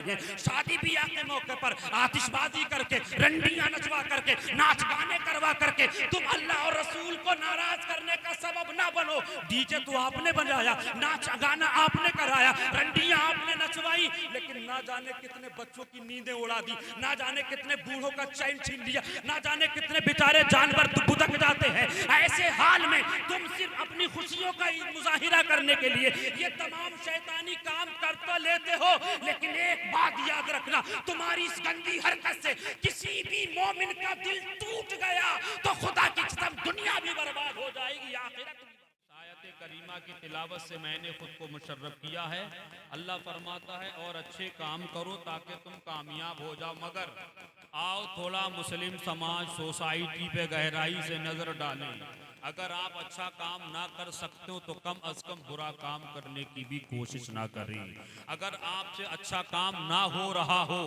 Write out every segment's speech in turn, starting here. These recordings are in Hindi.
शादी ब्याह के मौके पर आतिशबाजी करके, रंडियां नचवा करके, नाच गाने करवा करके तुम अल्लाह और रसूल को नाराज करने का सबब ना बनो। डीजे तो आपने बजाया, नाच गाना आपने कराया, रंडियां आपने नचवाई, लेकिन ना जाने कितने बच्चों की नींदें उड़ा दी, ना जाने कितने बूढ़ों का चैन छीन लिया, ना जाने कितने बेचारे जानवर बुदक जाते हैं। ऐसे हाल में तुम सिर्फ अपनी खुशियों का मुजाहिरा करने के लिए ये तमाम शैतानी काम कर तो लेते हो, लेकिन एक बात याद रखना, तुम्हारी इस गंदी हरकत से किसी भी मोमिन का दिल टूट गया तो खुदा की कसम दुनिया भी बर्बाद हो जाएगी, आखिरत भी। आयत करीमा की तिलावत से मैंने खुद को मुशर्रफ किया है। अल्लाह फरमाता है और अच्छे काम करो ताकि तुम कामयाब हो जाओ, मगर आओ थोड़ा मुस्लिम समाज सोसाइटी पे गहराई से नजर डालें। अगर आप अच्छा काम ना कर सकते हो तो कम अज कम बुरा काम करने की भी कोशिश ना करें। अगर आपसे अच्छा काम ना हो रहा हो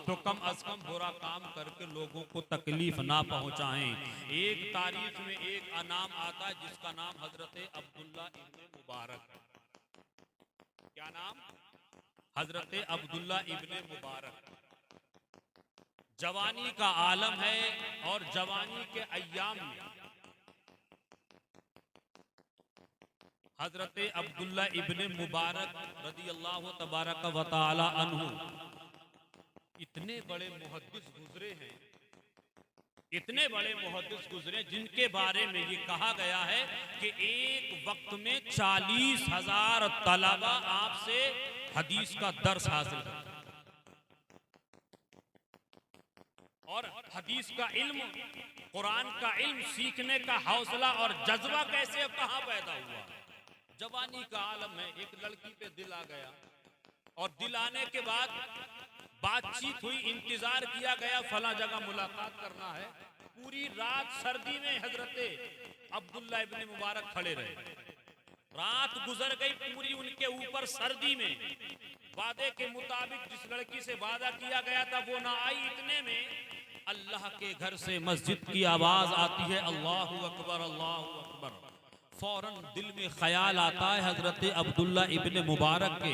तो कम अज कम बुरा काम करके लोगों को तकलीफ ना पहुंचाएं। एक तारीख में एक नाम आता है जिसका नाम हजरत अब्दुल्ला इब्ने मुबारक। क्या नाम? हजरत अब्दुल्ला इब्ने मुबारक। जवानी का आलम है और जवानी के अय्याम में हजरत अब्दुल्ला इब्ने मुबारक रदी अल्लाह तबारक व तआला अन्हु इतने बड़े मुहद्दिस गुजरे हैं, इतने बड़े मुहद्दिस गुजरे जिनके बारे में ये कहा गया है कि एक वक्त में 40,000 तलबा आपसे हदीस का दर्स हासिल करते और हदीस का इल्म, कुरान का इल्म सीखने का हौसला और जज्बा कैसे अब कहां पैदा हुआ? जवानी का आलम है, एक लड़की पे दिल आ गया और दिल आने के बाद बातचीत हुई, इंतजार किया गया, फला जगह मुलाकात करना है। पूरी रात सर्दी में हजरत अब्दुल्ला इब्ने मुबारक खड़े रहे। रात गुजर गई पूरी उनके ऊपर सर्दी में। वादे के मुताबिक जिस लड़की से वादा किया गया था वो ना आई। इतने में अल्लाह के घर से मस्जिद की आवाज आती है, अल्लाहु अकबर अल्लाहु अकबर। फौरन दिल में ख्याल आता है हजरत अब्दुल्ला इब्ने मुबारक के,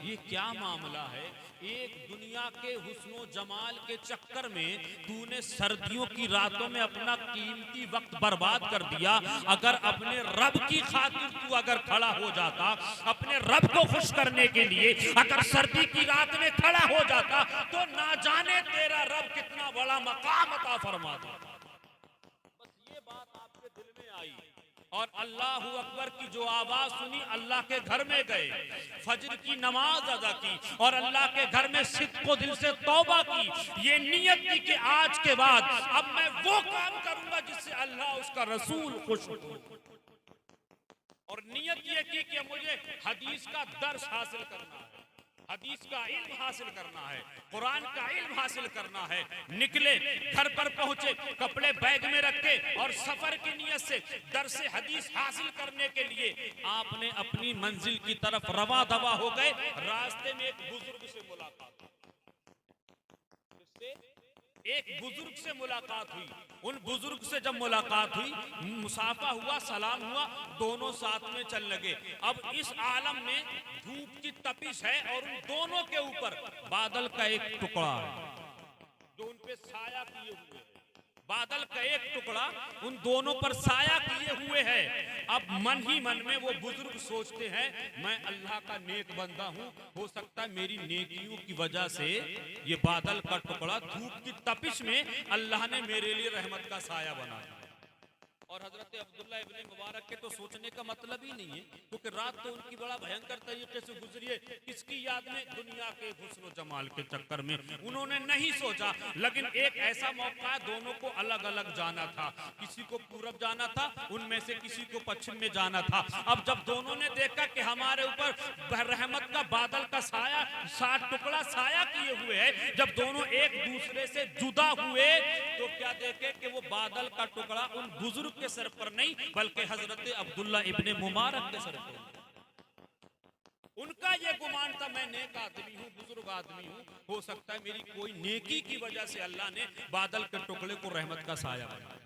ये क्या मामला है? एक दुनिया के हुस्नो जमाल के चक्कर में तूने सर्दियों की रातों में अपना कीमती वक्त बर्बाद कर दिया। अगर अपने रब की खातिर तू अगर खड़ा हो जाता, अपने रब को खुश करने के लिए अगर सर्दी की रात में खड़ा हो जाता तो ना जाने तेरा रब कितना बड़ा मकाम अता फरमा देता। बस ये बात आपके दिल में आई और अल्लाह अकबर की जो आवाज सुनी, अल्लाह के घर में गए, फजर की नमाज अदा की और अल्लाह के घर में सिद्को दिल से तौबा की। ये नियत की कि आज के बाद अब मैं वो काम करूंगा जिससे अल्लाह उसका रसूल खुश हो। और नियत ये की कि मुझे हदीस का दर्स हासिल करना है, हदीस का इल्म हासिल करना है, कुरान का इल्म हासिल करना है। निकले, घर पर पहुंचे, कपड़े बैग में रखे और सफर की नियत से दर्स हदीस हासिल करने के लिए आपने अपनी मंजिल की तरफ रवा दवा हो गए। रास्ते में एक बुजुर्ग से मुलाकात, एक बुजुर्ग से मुलाकात हुई। उन बुजुर्ग से जब मुलाकात हुई, मुसाफा हुआ, सलाम हुआ, दोनों साथ में चल लगे। अब इस आलम में धूप की तपिश है और उन दोनों के ऊपर बादल का एक टुकड़ा है जो उन पे साया किए हुए है। बादल का एक टुकड़ा उन दोनों पर साया किए हुए है। अब मन ही मन में वो बुजुर्ग सोचते हैं, मैं अल्लाह का नेक बंदा हूँ, हो सकता है मेरी नेकियों की वजह से ये बादल का टुकड़ा धूप की तपिश में अल्लाह ने मेरे लिए रहमत का साया बना दिया। और हजरत अब्दुल्ला इब्ने मुबारक के तो सोचने का मतलब ही नहीं है, क्योंकि रात तो उनकी बड़ा भयंकर तरीके से गुजरी है। किसकी याद में? दुनिया के हुस्न जमाल के चक्कर में उन्होंने नहीं सोचा। लेकिन एक ऐसा मौका है, दोनों को अलग अलग जाना था, किसी को पूरब जाना था, उनमें से किसी को पश्चिम में जाना था। अब जब दोनों ने देखा कि हमारे ऊपर रहमत का बादल का साया, 60 टुकड़ा साया किए हुए है, जब दोनों एक दूसरे से जुदा हुए तो क्या देखे कि वो बादल का टुकड़ा उन बुजुर्ग के सर पर नहीं बल्कि हजरत अब्दुल्ला इब्ने मुबारक के सर पर। उनका ये गुमान था, मैं नेक आदमी हूँ, बुजुर्ग आदमी हूँ, हो सकता है मेरी कोई नेकी की वजह से अल्लाह ने बादल के टुकड़े को रहमत का साया बनाया।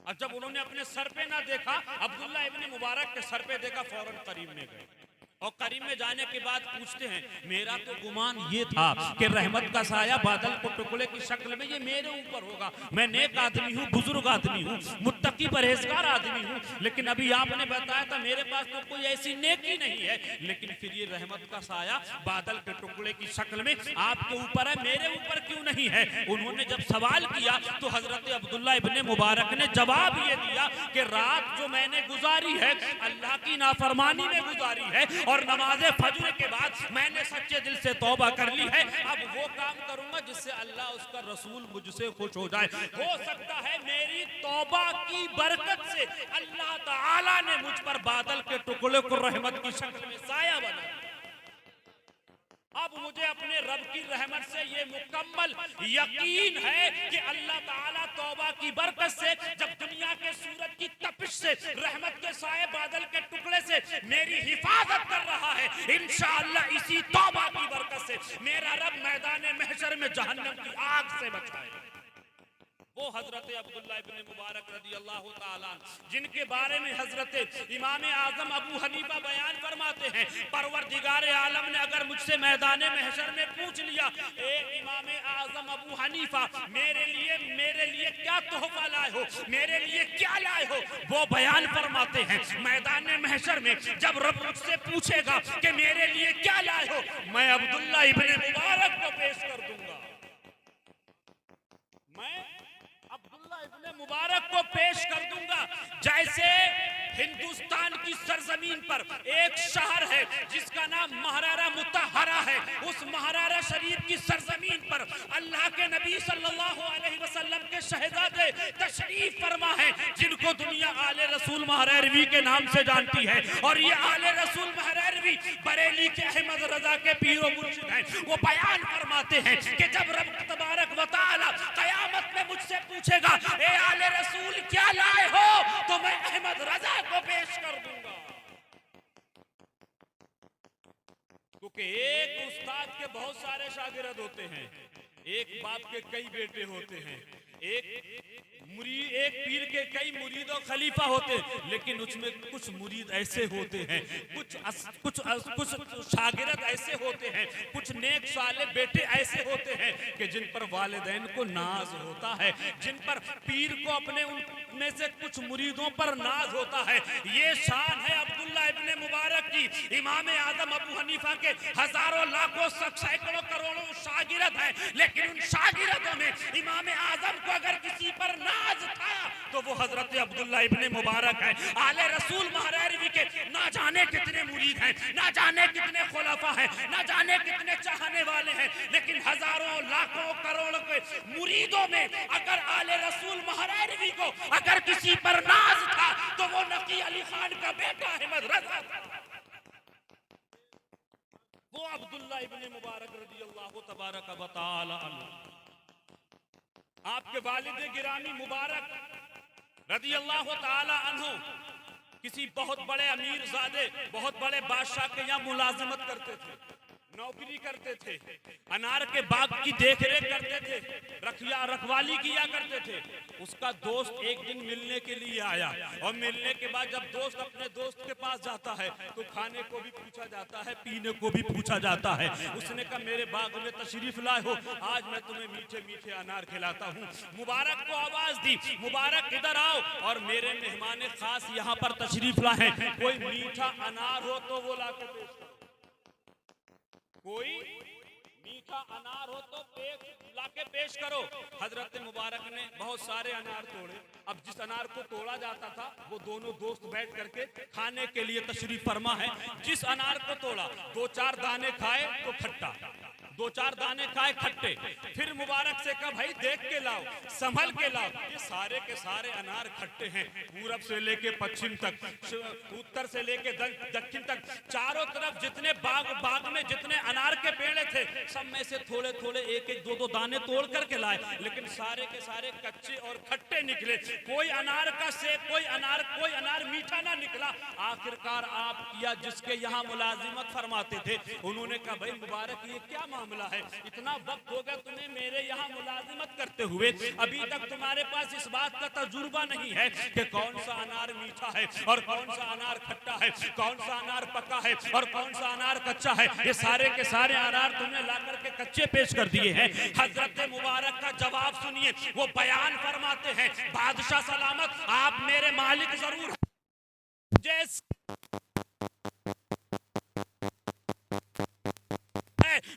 अब जब उन्होंने अपने सर पे ना देखा, अब्दुल्ला इब्ने मुबारक के सर पे देखा, फौरन करीब में गए और करीब में जाने के बाद पूछते हैं, मेरा तो गुमान ये था कि रहमत का साया बादल को टुकड़े की शक्ल में ये मेरे ऊपर होगा, मैं नेक आदमी हूँ, बुजुर्ग आदमी हूँ, मुत्तकी परहेजगार आदमी हूँ, लेकिन अभी आपने बताया था मेरे पास तो कोई ऐसी नेकी नहीं है, लेकिन फिर ये रहमत का साया बादल के टुकड़े की शक्ल में आपके ऊपर है, मेरे ऊपर क्यों नहीं है? उन्होंने जब सवाल किया तो हजरत अब्दुल्ला इब्ने मुबारक ने जवाब ये दिया कि रात जो मैंने गुजारी है अल्लाह की नाफरमानी में गुजारी है, और नमाज फजर के बाद मैंने सच्चे दिल से तौबा कर ली है, अब वो काम करूंगा जिससे अल्लाह उसका रसूल मुझसे खुश हो जाए। हो सकता है मेरी तौबा की बरकत से अल्लाह ताला ने मुझ पर बादल के टुकड़े को रहमत की शक्ल में साया बना। अब मुझे अपने रब की रहमत से ये मुकम्मल यकीन है कि अल्लाह ताला तौबा की बरकत से जब दुनिया के सूरज की तपिश से रहमत के साए बादल के टुकड़े से मेरी हिफाजत कर रहा है, इंशाअल्लाह इसी तौबा की बरकत से मेरा रब मैदान महशर में जहन्नम की आग से बचाए। वो हजरत अब्दुल्ला इब्ने मुबारक रज़ी अल्लाह ताला जिनके बारे में हजरत इमाम आजम अबू हनीफा बयान फरमाते हैं, परवरदिगार आलम ने अगर मुझसे मैदान महशर में पूछ लिया, ए इमाम आजम अबू हनीफा मेरे लिए क्या तोहफा लाए हो, मेरे लिए क्या लाए हो, वो बयान फरमाते हैं मैदान महशर में जब रब मुझसे पूछेगा कि मेरे लिए क्या लाए हो, मैं अब्दुल्ला इब्ने मुबारक को पेश कर दूंगा, मैं अब्दुल्ला इब्ने मुबारक को पेश कर दूंगा। जैसे हिंदुस्तान की सरजमीन पर एक शहर है जिसका नाम महारारा मुतहरा है, उस महारारा शरीफ की सरजमीन पर अल्लाह के नबी सल्लल्लाहु अलैहि वसल्लम के शहजादे तशरीफ फरमा है, जिनको दुनिया आले रसूल महरवी के नाम से जानती है, और ये आले रसूल महरवी बरेली के अहमद रजा के पीर व मुर्शिद हैं। वो बयान फरमाते हैं कि जब रब तबारक व तआला क़यामत में मुझसे पूछेगा, ए आले रसूल क्या लाए हो, तो मैं अहमद रजा को पेश कर दूंगा। क्योंकि एक उस्ताद के बहुत सारे शागिर्द होते हैं, एक बाप के कई बेटे होते हैं, एक पीर के कई मुरीद और खलीफा होते हैं, लेकिन उसमें कुछ मुरीद ऐसे होते हैं, कुछ शागिर्द ऐसे होते हैं, कुछ नेक साले बेटे ऐसे होते हैं कि जिन पर वालिदैन को नाज होता है, जिन पर पीर को अपने उनमें से कुछ मुरीदों पर नाज होता है। ये शान है अब्दुल्ला इब्ने मुबारक की। इमाम आजम अबू हनीफा के हजारों लाखों सैकड़ों करोड़ों शागिर्द हैं, लेकिन उन शागिर्दों में इमाम आजम को अगर किसी पर नाज था तो वो हजरत अब्दुल्ला इब्ने मुबारक है। आले रसूल महरवी के ना जाने कितने मुरीद हैं, ना जाने कितने खुलफा हैं, ना जाने कितने चाहने वाले हैं, लेकिन हजारों लाखों करोड़ों के मुरीदों में अगर आले रसूल महरवी को अगर किसी पर नाज था तो वो नकी अली खान का बेटा अहमद रजा था। वो अब्दुल्ला इब्ने मुबारक रज़ियल्लाहु तबारक व तआला अन्हु, आपके वालिद गिरामी मुबारक रज़ियल्लाहु तआला अन्हु किसी बहुत बड़े अमीर ज़ादे, बहुत बड़े बादशाह के यहाँ मुलाजिमत करते थे, नौकरी करते थे, अनार के बाग की देखरेख करते थे, रखवाली किया करते थे। उसका दोस्त एक दिन मिलने के लिए आया, और मिलने के बाद जब दोस्त अपने दोस्त के पास जाता है तो खाने को भी पूछा जाता है, पीने को भी पूछा जाता है। उसने कहा मेरे बाग में तशरीफ लाए हो, आज मैं तुम्हें मीठे मीठे अनार खिलाता हूँ। मुबारक को आवाज दी, मुबारक इधर आओ, और मेरे मेहमान खास यहाँ पर तशरीफ लाए हैं, कोई मीठा अनार हो तो वो ला के पेश करो, कोई मीठा अनार हो तो लाके पेश करो। हजरत मुबारक ने बहुत सारे अनार तोड़े। अब जिस अनार को तोड़ा जाता था वो दोनों दोस्त बैठ करके खाने के लिए तशरीफ फरमा है। जिस अनार को तोड़ा, दो चार दाने खाए तो खट्टा, दो चार दाने खाए खट्टे। फिर मुबारक से कहा भाई देख के लाओ, संभल के लाओ, ये सारे के सारे अनार खट्टे हैं। पूरब से लेके पश्चिम तक, उत्तर से लेके दक्षिण तक, चारों तरफ जितने बाग में जितने अनार के पेड़ थे, सब में से थोड़े थोड़े एक एक दो दो दाने तोड़ करके लाए, लेकिन सारे के सारे कच्चे और खट्टे निकले। कोई अनार का सेब, कोई अनार मीठा ना निकला। आखिरकार आप किया जिसके यहाँ मुलाजिमत फरमाते थे, उन्होंने कहा भाई मुबारक ये क्या मामला मामला है? इतना वक्त हो गया तुम्हें मेरे यहाँ मुलाजिमत करते हुए, अभी तक तुम्हारे पास इस बात का तजुर्बा नहीं है कि कौन सा अनार मीठा है और कौन सा अनार खट्टा है, कौन सा अनार पका है और कौन सा अनार कच्चा है। ये सारे के सारे अनार तुमने ला करके कच्चे पेश कर दिए हैं। हजरत मुबारक का जवाब सुनिए, वो बयान फरमाते हैं, बादशाह सलामत, आप मेरे मालिक जरूर जैसे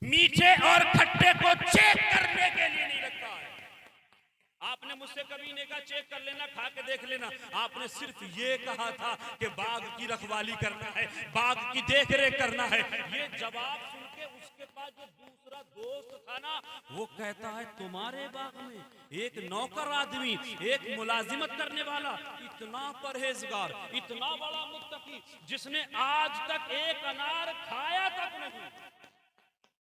मीठे और खट्टे को चेक करने के लिए नहीं रखा है। आपने मुझसे कभी नहीं कहा चेक कर लेना, खा के देख लेना। आपने सिर्फ ये कहा था कि बाग की रखवाली करना है, बाग की देखरेख करना है। ये जवाब सुन के उसके पास जो दूसरा दोस्त था ना, वो कहता है तुम्हारे बाग में एक नौकर आदमी, एक मुलाजिमत करने वाला, इतना परहेजगार, इतना बड़ा मुत्तकी, जिसने आज तक एक अनार खाया तक नहीं।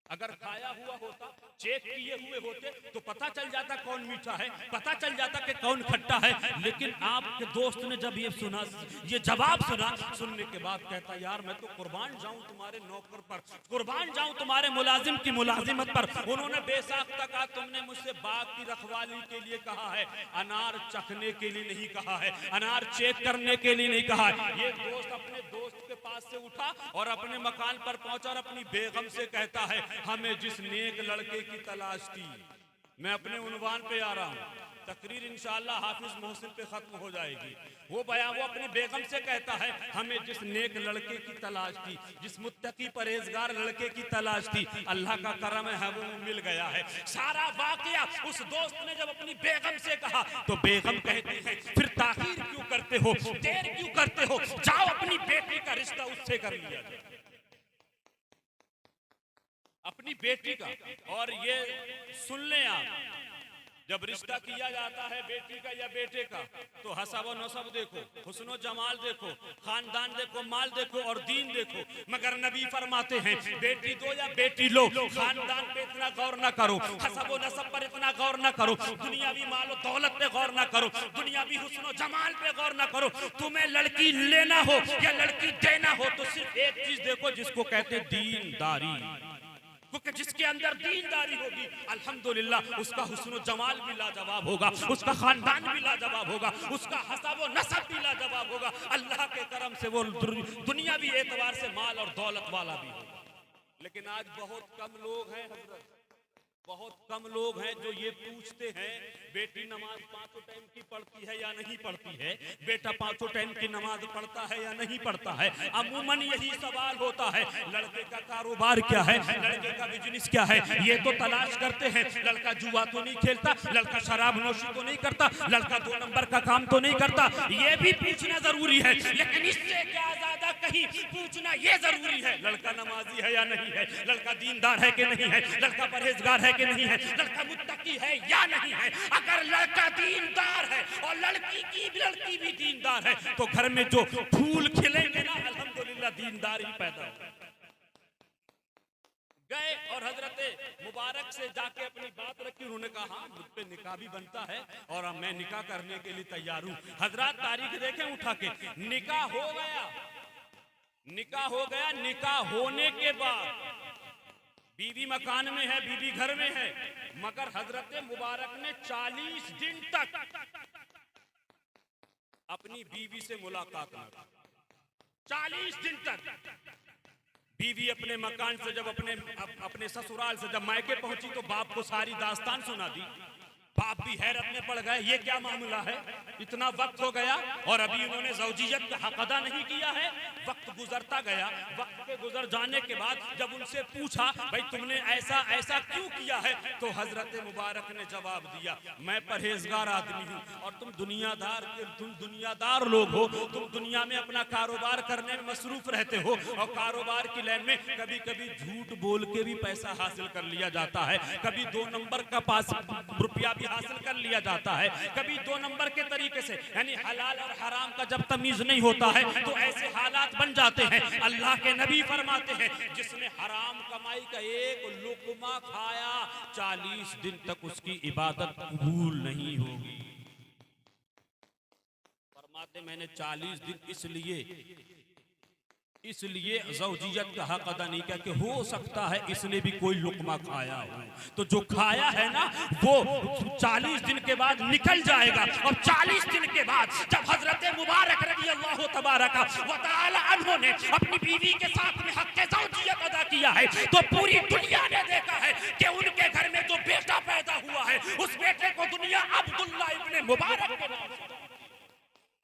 अगर खाया हुआ होता, चेक किए हुए होते तो पता चल जाता कौन मीठा है, पता चल जाता कि कौन खट्टा है। लेकिन आपके दोस्त ने जब ये सुना, ये जवाब सुना, सुनने के बाद कहता यार मैं तो कुर्बान जाऊं तुम्हारे नौकर पर, कुर्बान जाऊं तुम्हारे मुलाजिम की मुलाजिमत पर। उन्होंने बेसाख्ता कहा तुमने मुझसे बाग की रखवाली के लिए कहा है, अनार चखने के लिए नहीं कहा है, अनार चेक करने के लिए नहीं कहा है। ये दोस्त अपने दोस्त के पास से उठा और अपने मकान पर पहुंचा और अपनी बेगम से कहता है हमें जिस नेक लड़के की तलाश थी, मैं अपने उन्वान पे आ रहा हूं, तकरीर इंशाअल्लाह हाफिज मोहसिन पे खत्म हो जाएगी। वो अपनी बेगम से कहता है हमें जिस नेक लड़के की तलाश थी, जिस मुत्तकी परहेजगार लड़के की तलाश थी, अल्लाह का करम है वो मिल गया है। सारा वाकया उस दोस्त ने जब अपनी बेगम से कहा तो बेगम कहती है फिर ताखीर क्यों करते हो, देर क्यों करते हो, जाओ अपनी बेटी का रिश्ता उससे कर लिया जाए, अपनी बेटी का। और ये सुन लें आप, जब रिश्ता किया जाता है बेटी का या बेटे का, तो हसब व नसब देखो, हुस्न जमाल देखो, खानदान देखो, माल देखो और दीन देखो। मगर नबी फरमाते हैं बेटी दो या बेटी लो, खानदान पे इतना गौर ना करो, हसब व नसब पर इतना गौर ना करो, दुनियावी माल और दौलत पे गौर ना करो, दुनियावी हुस्न जमाल पे गौर ना करो। तुम्हें लड़की लेना हो या लड़की देना हो तो सिर्फ एक चीज देखो जिसको कहते दीनदारी, क्योंकि जिसके अंदर दीनदारी होगी अल्हम्दुलिल्लाह उसका हुस्न जमाल भी लाजवाब होगा, उसका खानदान भी लाजवाब होगा, उसका हसब व नसब भी लाजवाब होगा। अल्लाह के करम से वो दुनियावी एतबार से माल और दौलत वाला भी होगा। लेकिन आज बहुत कम लोग हैं हजरत, बहुत कम लोग हैं जो ये पूछते हैं बेटी नमाज पांचों टाइम की पढ़ती है या नहीं पढ़ती है, बेटा पांचों टाइम की नमाज पढ़ता है या नहीं पढ़ता है। अमूमन यही सवाल होता है, लड़के का कारोबार क्या है, लड़के का बिजनेस क्या है, ये तो तलाश करते हैं। लड़का जुआ तो नहीं खेलता, लड़का शराब नोशी तो नहीं करता, लड़का 2 नंबर का काम तो नहीं करता, ये भी पूछना जरूरी है। लेकिन इससे क्या ज्यादा कहीं पूछना ये जरूरी है लड़का नमाजी है या नहीं है, लड़का दीनदार है कि नहीं है, लड़का परहेजगार है कि नहीं है, लड़का मुत्तकी है या नहीं है। अगर लड़का दीनदार है और लड़की भी दीनदार है तो घर में जो फूल खिलेंगे ना अल्हम्दुलिल्लाह दीनदार ही पैदा होगा। गए और हजरत मुबारक से जाके अपनी बात रखी, उन्होंने कहा हाँ मुझ पे निकाह भी बनता है और मैं निकाह करने के लिए तैयार हूं। हजरत तारीख देखें उठा के, निकाह हो गया, निकाह हो गया। निकाह होने के बाद बीवी मकान में है, बीवी घर में है, मगर हजरत मुबारक ने 40 दिन तक अपनी बीवी से मुलाकात न की। 40 दिन तक बीवी अपने मकान से जब अपने ससुराल से जब मायके पहुंची तो बाप को सारी दास्तान सुना दी। बाप भी हैरत में पड़ गए, ये क्या मामला है, इतना वक्त हो गया और अभी उन्होंने ज़ौजियत का हक अदा नहीं किया है। वक्त गुजरता गया, वक्त के गुजर जाने के बाद जब उनसे पूछा भाई तुमने ऐसा ऐसा क्यों किया है, तो हजरत मुबारक ने जवाब दिया मैं परहेजगार आदमी हूँ और तुम दुनियादार लोग हो, तुम दुनिया में अपना कारोबार करने में मसरूफ रहते हो और कारोबार की लाइन में कभी कभी झूठ बोल के भी पैसा हासिल कर लिया जाता है, कभी 2 नंबर का पास रुपया भी हासिल कर लिया जाता है, कभी 2 नंबर के तरीके से, यानी हलाल और हराम का जब तमीज नहीं होता है तो ऐसे हालात बन जाते हैं। अल्लाह के नबी फरमाते हैं जिसने हराम कमाई का एक लुकमा खाया 40 दिन तक उसकी इबादत कबूल नहीं होगी। फरमाते मैंने 40 दिन इसलिए इसलिए ज़ौजियत का हक अदा नहीं किया कि हो सकता है इसने भी कोई लुकमा खाया हो, तो जो खाया है ना वो 40 दिन के बाद निकल जाएगा। और 40 दिन के बाद जब हजरत मुबारक रज़ी अल्लाह तबारक व तआला अन्हु ने अपनी बीवी के साथ में हक ज़ौजियत अदा किया है, तो पूरी दुनिया ने देखा है कि उनके घर में जो बेटा पैदा हुआ है उस बेटे को दुनिया अब्दुल्ला इब्ने मुबारक के नाम से,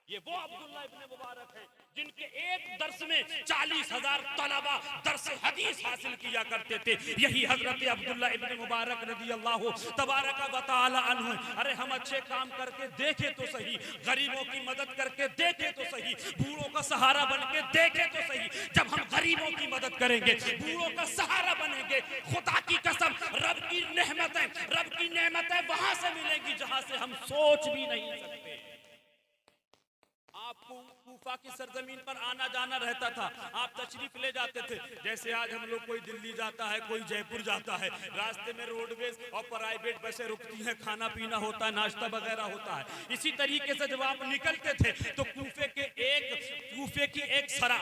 ये वो अब्दुल्ला इब्ने मुबारक है जिनके एक दर्स में 40,000 तलबा दर्स हदीस हासिल किया करते थे। यही हजरत अब्दुल्ला इब्ने मुबारक रज़ी अल्लाह तबारक व तआला अन्हु। अरे हम अच्छे काम करके देखें तो सही, गरीबों की मदद करके देखें तो सही, बूढ़ों का सहारा बन के देखें तो सही। जब हम गरीबों की मदद करेंगे, बूढ़ों का सहारा बनेंगे, खुदा की कसम रब की नेमतें वहां से मिलेंगी जहां से हम सोच भी नहीं सकते। आपको कूफा की सरजमीन पर आना जाना रहता था, आप तशरीफ ले जाते थे। जैसे आज हम लोग कोई दिल्ली जाता है, कोई जयपुर जाता है, रास्ते में रोडवेज और प्राइवेट बसें रुकती हैं, खाना पीना होता है, नाश्ता वगैरह होता है। इसी तरीके से जब आप निकलते थे तो कूफे की एक सरा,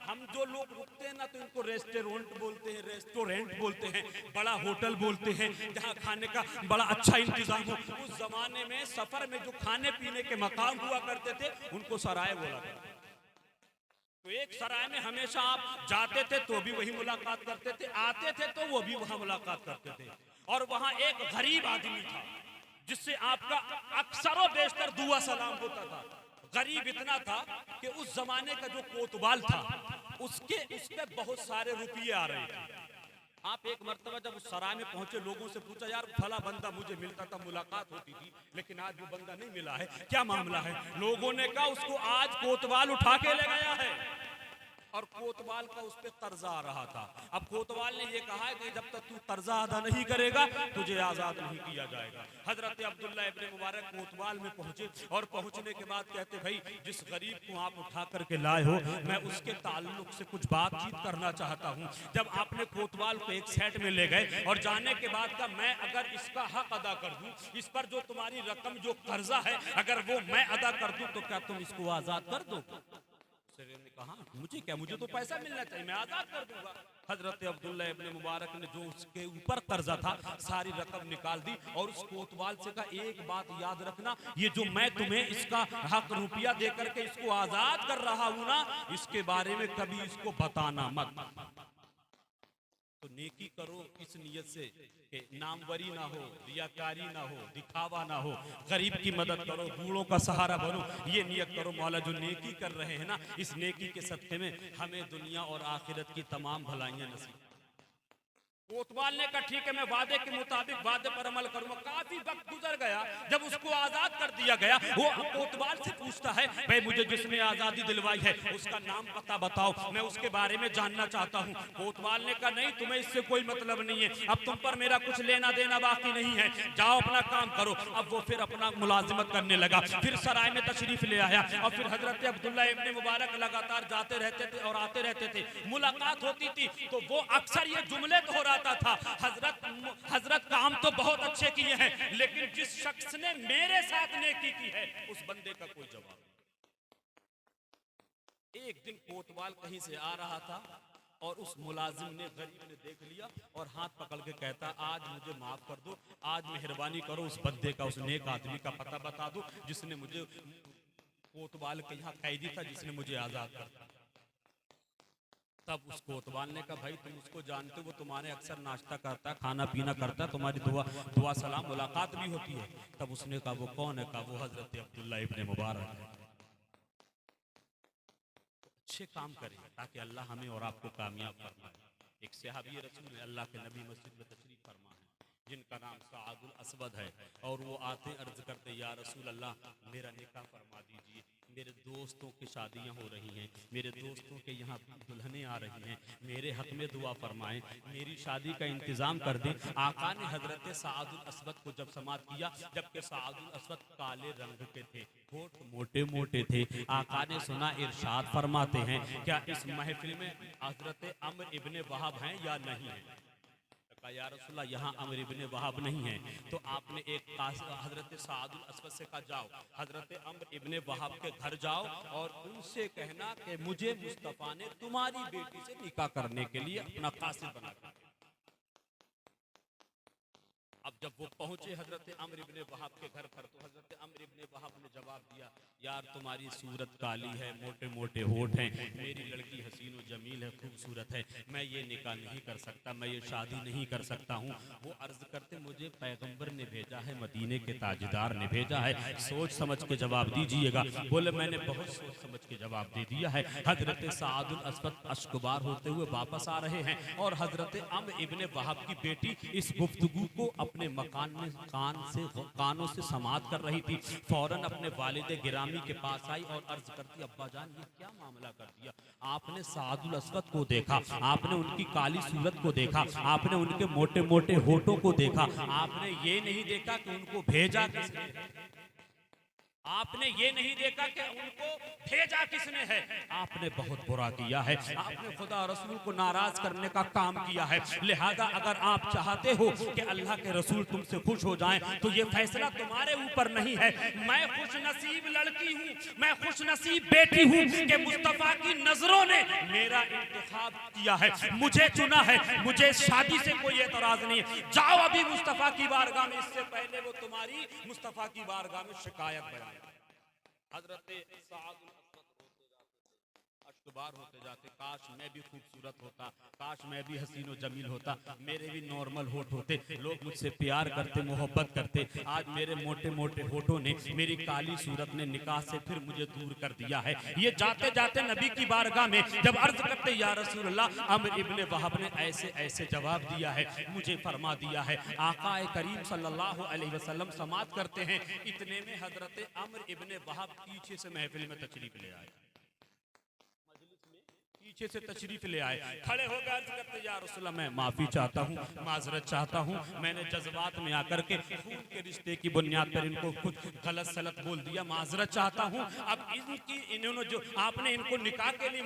हम जो लोग रुकते हैं ना तो इनको रेस्टोरेंट बोलते हैं, बड़ा होटल बोलते हैं, जहाँ खाने का बड़ा अच्छा इंतजाम हो। उस जमाने में सफर में जो खाने पीने के मकाम हुआ करते थे उनको सराय बोला करते। तो एक सराय में हमेशा आप जाते थे तो भी वही मुलाकात करते थे, आते थे तो वो भी वहां मुलाकात करते थे। और वहां एक गरीब आदमी था जिससे आपका अक्सर बेशतर दुआ सलाम होता था। गरीब इतना था कि उस जमाने का जो कोतवाल था उसके बहुत सारे रुपये आ रहे थे। आप एक मर्तबा जब उस सराय में पहुंचे, लोगों से पूछा यार फला बंदा मुझे मिलता था, मुलाकात होती थी, लेकिन आज वो बंदा नहीं मिला है, क्या मामला है? लोगों ने कहा उसको आज कोतवाल उठा के ले गया है और कोतवाल का उस पर कर्जा आ रहा था। अब कोतवाल ने ये कहा है कि जब तक तू कर्जा अदा नहीं करेगा तुझे आजाद नहीं किया जाएगा। हजरत अब्दुल्ला इब्ने मुबारक कोतवाल में पहुंचे और पहुंचने के बाद कहते भाई जिस गरीब को आप उठा करके लाए हो मैं उसके ताल्लुक से कुछ बातचीत करना चाहता हूं। जब आपने कोतवाल को एक सेट में ले गए और जाने के बाद का मैं अगर इसका हक अदा कर दूं, इस पर जो तुम्हारी रकम जो कर्जा है अगर वो मैं अदा कर दूं तो क्या तुम इसको आजाद कर दो? ने कहा मुझे क्या, मुझे तो पैसा मिलना चाहिए, मैं आजाद कर दूंगा। हजरत अब्दुल्ला इब्ने मुबारक ने जो उसके ऊपर कर्जा था सारी रकम निकाल दी और उस कोतवाल से कहा एक बात याद रखना, ये जो मैं तुम्हें इसका हक रुपया दे करके इसको आजाद कर रहा हूं ना, इसके बारे में कभी इसको बताना मत। तो नेकी करो इस नियत से कि नामवरी ना हो, रियाकारी ना हो, दिखावा ना हो, गरीब की मदद करो, बूढ़ों का सहारा बनो, ये नियत करो। मौला जो नेकी कर रहे हैं ना, इस नेकी के सत्ते में हमें दुनिया और आखिरत की तमाम भलाइयां नसीब। कोतवाल ने कहा ठीक है मैं वादे के मुताबिक वादे पर अमल करूंगा। काफी वक्त गुजर गया, जब उसको आजाद कर दिया गया वो कोतवाल से पूछता है भाई मुझे जिसने आजादी दिलवाई है उसका नाम पता बताओ, मैं उसके बारे में जानना चाहता हूँ। कोतवाल ने कहा नहीं तुम्हें इससे कोई मतलब नहीं है, अब तुम पर मेरा कुछ लेना देना बाकी नहीं है, जाओ अपना काम करो। अब वो फिर अपना मुलाजिमत करने लगा, फिर सराय में तशरीफ ले आया और फिर हजरत अब्दुल्ला इब्ने मुबारक लगातार जाते रहते थे और आते रहते थे। मुलाकात होती थी तो वो अक्सर ये जुमले दोहराता था, हजरत काम तो बहुत अच्छे किए हैं लेकिन जिस शख्स ने मेरे साथ नेकी की है उस बंदे का कोई जवाब। एक दिन कोतवाल कहीं से आ रहा था और उस मुलाजिम ने गरीब ने देख लिया और हाथ पकड़ के कहता आज मुझे माफ कर दो, आज मेहरबानी करो उस बंदे का, उस नेक आदमी का पता बता दो जिसने मुझे कोतवाल के यहाँ कैदी था, जिसने मुझे आजाद कर। तब उस कोतवाल ने कहा भाई तुम उसको जानते हो, वो तुम्हारे अक्सर नाश्ता करता है, खाना पीना करता है, तुम्हारी दुआ सलाम मुलाकात भी होती है। तब उसने कहा वो कौन है? कहा वो हजरत अब्दुल्ला इब्ने मुबारक है। अच्छे काम करें ताकि अल्लाह हमें और आपको कामयाब फरमाए। एक सहाबी रसूल अल्लाह के नबी मस्जिद में तशरीफ फरमा है जिनका नाम सआदुल असवद है और वो आते अर्ज करते या रसूल अल्लाह मेरा निकाह फरमा दीजिए, मेरे दोस्तों की शादियां हो रही हैं, मेरे दोस्तों के यहाँ दुल्हनें आ रही हैं, मेरे हक में दुआ फरमाएं, मेरी शादी का इंतज़ाम कर दें। आका ने हजरत सआदुल असवद को जब समात किया, जबकि सआदुल असवद काले रंग के थे, होठ मोटे मोटे थे, आका ने सुना इरशाद फरमाते हैं क्या इस महफिल में हजरत अम्र इब्ने वहाब हैं या नहीं है? कहा या रसूलल्लाह यहाँ अम्र इब्ने वहाब नहीं है। तो आपने एक हजरत सादुल असवद से कहा जाओ हजरत अम्र इब्ने वहाब के घर जाओ और उनसे कहना कि मुझे मुस्तफ़ा ने तुम्हारी बेटी से निकाह करने के लिए अपना कासिद बना दिया। अब जब वो पहुंचे हजरत अम्र इब्ने वहाब के घर पर तो हजरत अम्र इब्ने वहाब ने जवाब दिया यार तुम्हारी सूरत काली है, मोटे मोटे होठ हैं, मेरी लड़की हसीन व जमील है, खूबसूरत है, मैं ये निकाह नहीं कर सकता, मैं ये शादी नहीं कर सकता हूँ। वो अर्ज करते मुझे पैगंबर ने भेजा है, मदीने के ताजदार ने भेजा है, सोच समझ के जवाब दीजिएगा। बोले मैंने बहुत सोच समझ के जवाब दे दिया है। हजरत सादुल असवद अश्कबार होते हुए वापस आ रहे हैं और हजरत अम्र इब्ने वहाब की बेटी इस गुफ्तगू को अपने मकान में कानों से समाअत कर रही थी। फौरन अपने वालिद गिरामी के पास आई और अर्ज करती अब्बा जान ये क्या मामला कर दिया? आपने सादुल असवद को देखा, आपने उनकी काली सूरत को देखा, आपने उनके मोटे मोटे होठों को देखा, आपने ये नहीं देखा कि उनको भेजा किसने, आपने ये नहीं देखा कि उनको भेजा किसने है। आपने बहुत बुरा किया है, आपने खुदा रसूल को नाराज करने का काम किया है। लिहाजा अगर आप चाहते हो कि अल्लाह के रसूल तुमसे खुश हो जाएं तो ये फैसला तुम्हारे ऊपर नहीं है। मैं खुश नसीब लड़की हूँ, मैं खुश नसीब बेटी हूँ कि मुस्तफ़ा की नजरों ने मेरा इंतखाब किया है, मुझे चुना है, मुझे शादी से कोई एतराज नहीं है। जाओ अभी मुस्तफ़ा की बारगाह में, इससे पहले वो तुम्हारी मुस्तफ़ा की बारगाह में शिकायत बनाए। हजरत सादुल अश्कबार होते जाते काश मैं भी खूबसूरत होता, काश मैं भी हसीन व जमील होता, मेरे भी नॉर्मल होठ होते, लोग मुझसे प्यार करते, मोहब्बत करते। आज मेरे मोटे मोटे होठों ने, मेरी काली सूरत ने निकाह से फिर मुझे दूर कर दिया है। ये जाते जाते नबी की बारगाह में जब अर्ज करते या रसूलल्लाह अम्र इब्ने वहाब ने ऐसे ऐसे जवाब दिया है, मुझे फरमा दिया है। आका करीम सल्लल्लाहु अलैहि वसल्लम समाअत करते हैं, इतने में हजरत अम्र इब्ने वहाब पीछे से महफिल में तशरीफ ले आए, पीछे से तशरीफ ले आए, खड़े हो गए अर्ज करते या रसूलल्लाह मैं माफी चाहता हूँ, माजरत चाहता हूँ, मैंने जज्बात में आकर के खून के रिश्ते की बुनियाद पर इनको कुछ गलत सलत बोल दिया, माजरत चाहता हूँ। अब इनकी इन्होंने जो आपने इनको निकाह के लिए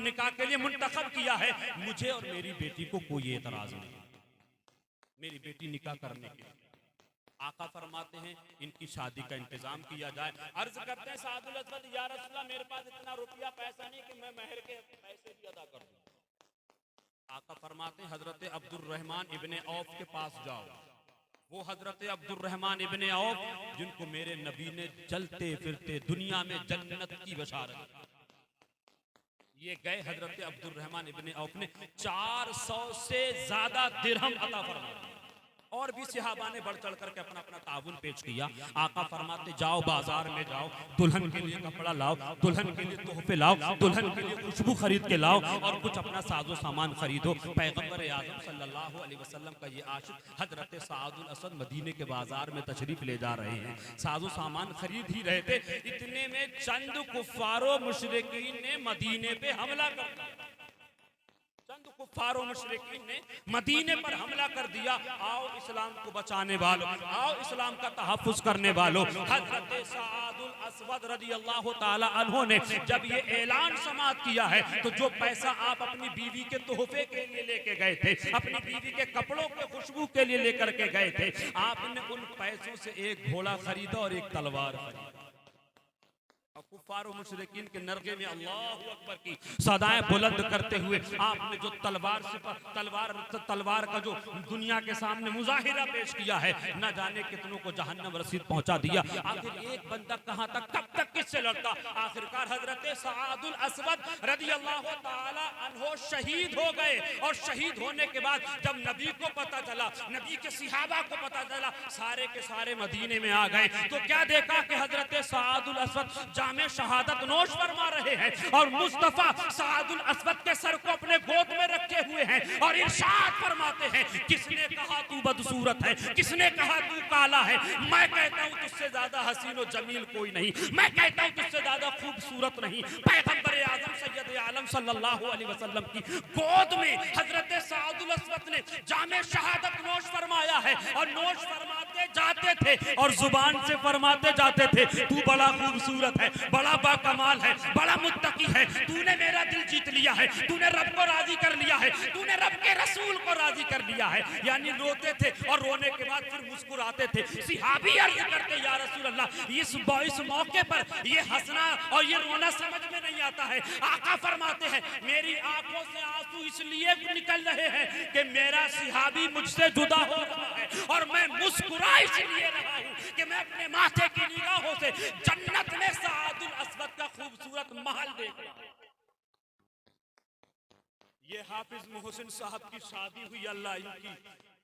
निकाह के लिए मुंतखब किया है, मुझे और मेरी बेटी को कोई एतराज नहीं, मेरी बेटी निकाह करने के लिए। आका फरमाते हैं इनकी शादी का इंतजाम किया जाए। अर्ज करते हैं सादुल असवद या रसूलल्लाह मेरे पास इतना रुपया पैसा नहीं कि मैं महर के पैसे भी अदा कर दूं। आका फरमाते हैं हजरत अब्दुर रहमान इब्ने औफ के पास जाओ। वो हजरत अब्दुर रहमान इब्ने औफ जिनको मेरे नबी ने चलते फिरते दुनिया में जन्नत की बशारत, ये गए हजरत अब्दुर रहमान इब्ने औफ ने 400 से ज्यादा दिरहम अता फरमाया और भी सहाबा ने बढ़ चढ़ करके अपना अपना ताउन पेश किया। आका फरमाते जाओ बाजार में जाओ, दुल्हन के लिए कपड़ा लाओ, दुल्हन के लिए तोहफे लाओ, दुल्हन के लिए खुशबू खरीद के लाओ और कुछ अपना साजो सामान खरीदो। पैगंबर आज़म सल्लल्लाहु अलैहि वसल्लम का ये आशिक हजरत सादुल असवद मदीने के बाजार में तशरीफ ले जा रहे हैं, साजो सामान खरीद ही रहे थे। इतने में चंद कुफ्फारो मुशरिकीन ने मदीने पे हमला कर दिया, चंद कुफ्फारो मुशरिकीन ने मदीने पर हमला कर दिया। आओ इस्लाम को बचाने वालों, आओ इस्लाम का तहफ्फुज करने वालों। हजरत सादुल असवद रदियल्लाहु ताला अन्हु ने जब ये ऐलान समाअत किया है तो जो पैसा आप अपनी बीवी के तोहफे के लिए लेके गए थे, अपनी बीवी के कपड़ों के खुशबू के लिए लेकर के गए थे, आपने उन पैसों से एक घोड़ा खरीदा और एक तलवार खरीदी। कुफ्फार मुशरिकीन के नरगे में अल्लाहु अकबर की सदाएं बुलंद करते हुए आपने जो तलवार का जो दुनिया के सामने मुजाहिरा पेश किया है, न जाने कितनों को जहन्नम रसीद पहुंचा दिया। आखिर एक बंदा कहां तक कब तक किससे लड़ता? आखिरकार हजरत सादुल असवद रदियल्लाहु ताला अन्हु शहीद हो गए और शहीद होने के बाद जब नबी को पता चला, नबी के सहाबा को पता चला, सारे के सारे मदीने में आ गए। तो क्या देखा कि हजरत सादुल असवद जामे शहादत नोश फरमा रहे हैं और मुस्तफा सादुल असवद के सर को अपने गोद में रखे हुए हैं और इरशाद फरमाते हैं किसने कहा तू बदसूरत है, किसने कहा तू काला है? मैं कहता हूं तुझसे ज्यादा हसीन और जमील कोई नहीं, मैं कहता हूं तुझसे ज्यादा खूबसूरत नहीं। पैगंबर आजम सैयद आलम सल्लल्लाहु अलैहि वसल्लम की गोद में हजरत सादुल असवद ने जामे शहादत नोश फरमाया है और नोश फरमाते जाते थे और जुबान से फरमाते जाते थे, तू बड़ा खूबसूरत है, बड़ा बाकमाल है, बड़ा मुत्तकी है, तूने मेरा दिल जीत लिया है, तूने रब को राजी कर लिया है, तूने रब के रसूल को राजी कर लिया है। यानी रोते थे और रोने के बाद फिर मुस्कुराते थे। सहाबी अर्ज करते, या रसूल अल्लाह, इस मौके पर ये हंसना और ये रोना समझ में नहीं आता है। आका फरमाते हैं, मेरी आंखों से आंसू इसलिए निकल रहे हैं कि मेरा सहाबी मुझसे जुदा हो रहा है, और मैं मुस्कुरा इसलिए रहा हूं कि मैं अपने माथे की निगाहों से जन्नत में सादुल अस्वद का खूबसूरत महल देख रहा हूं। ये हाफिज मोहसिन साहब की शादी हुई, अल्लाह इनकी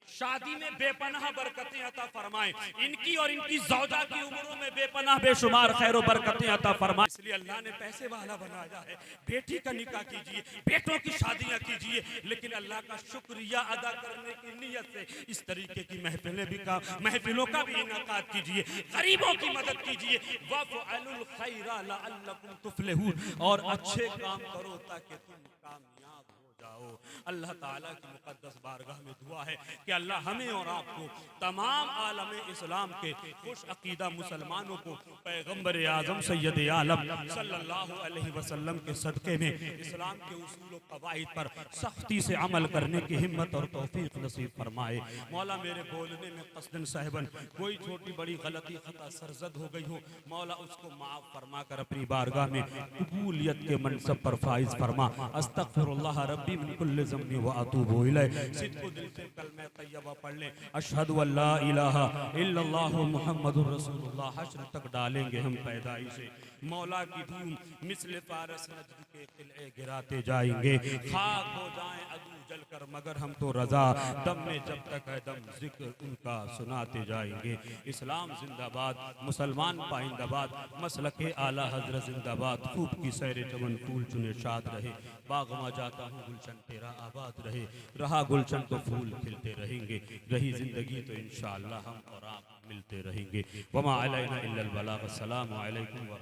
शादी में बेपनाह बरकतें अता फरमाए, इनकी और इनकी ज़ौजा की उम्रों में बेपनाह बेशुमार खैर और बरकतें अता फरमाए। इसलिए अल्लाह ने पैसे वाला बनाया है। बेटी का निकाह कीजिए, बेटों की शादियां कीजिए, लेकिन अल्लाह का शुक्रिया अदा करने की नीयत से इस तरीके की महफिलों का भी इनाकात कीजिए, गरीबों की मदद कीजिए। वफ़अलुल खैरा लअल्लकुम तुफ्लिहून, और अच्छे काम करो ताकि तुम कामयाब हो जाओ। अल्लाह ताला की मुकद्दस बारगाह में दुआ है कि अल्लाह हमें और आपको, तमाम आलम इस्लाम के खुश अकीदा मुसलमानों को पैगंबर आजम सैयद आलम सल्लल्लाहु अलैहि वसल्लम के सदक़े में इस्लाम के उसूल और कवाइद पर सख्ती से अमल करने की हिम्मत और तौफीक नसीब फरमाए। मौला मेरे बोलने में कसदन साहिबन कोई छोटी बड़ी गलती खता सरजद हो गई हो, मौला उसको माफ़ फरमा कर अपनी बारगाह में कबूलियत के मनसब पर फाइज फरमा। अस्तगफिरुल्लाह रब्बी मिन कुल्लि ज़म्बि व अतूबु इलैह। सिद्को दिल से कलमा तैयबा पढ़ लें, अशहदु अल्ला इलाहा इल्लल्लाहु मुहम्मदुर रसूलुल्लाह। हश्र तक डालेंगे हम पैदाइश से, मौला की धूम मिस्ल फारस नजद के किले गिराते जाएंगे। खाक हो जाएं अदू जलकर मगर हम तो रजा, दम में जब तक है दम जिक्र उनका सुनाते जाएंगे। इस्लाम जिंदाबाद, मुसलमान पाइंदाबाद, मसलके आला हजरत जिंदाबाद। खूब की सैर चमन फूल चुने शाद रहे, बाग में जाता हूँ गुलशन तेरा आबाद रहे। रहा गुलशन तो फूल खिलते रहेंगे, रही जिंदगी तो इंशाअल्लाह हम और आप मिलते रहेंगे। वमा अलैना इल्लल बलाग। अस्सलामु अलैकुम व